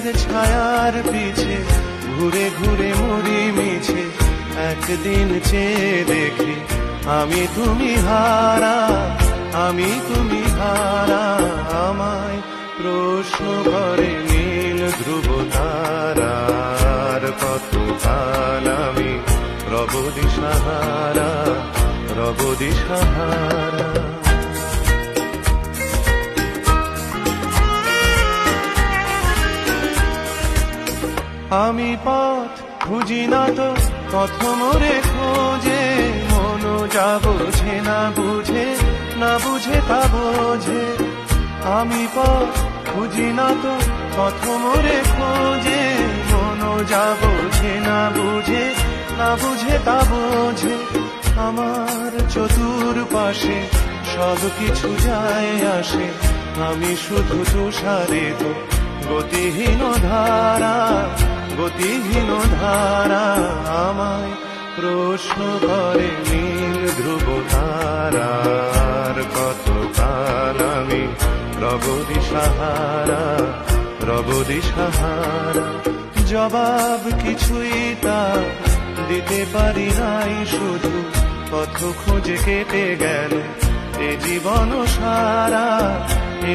মেঘের ছায়ার পিছে ঘুরে ঘুরে মরি মিছে, একদিন চেয়ে দেখি আমি তুমি হারা, আমি তুমি হারা। আমায় প্রশ্ন করে নীল ধ্রুব তারার, কতকাল আমি রব দিশাহারা, রব দিশাহারা। আমি পথ খুঁজি না তো পথ মোরে খোঁজে, মন যা বোঝে না বুঝে, না বুঝে তা বোঝে। আমি পথ খুঁজি না তো পথ মোরে খোঁজে, মন যা বোঝে না বুঝে, না বুঝে তা বোঝে। আমার চতুর্পাশে সব কিছু যায় আসে, আমি শুধু তুষারিত গতিহীন ধারা, গতিহীন ধারা। আমায় প্রশ্ন করে নীল ধ্রুব তারার, কতকাল আমি রব দিশাহারা, রব দিশাহারা। জবাব কিছুই তা দিতে পারি নাই, শুধু পথ খুঁজে কেটে গেল এ জীবন সারা, এ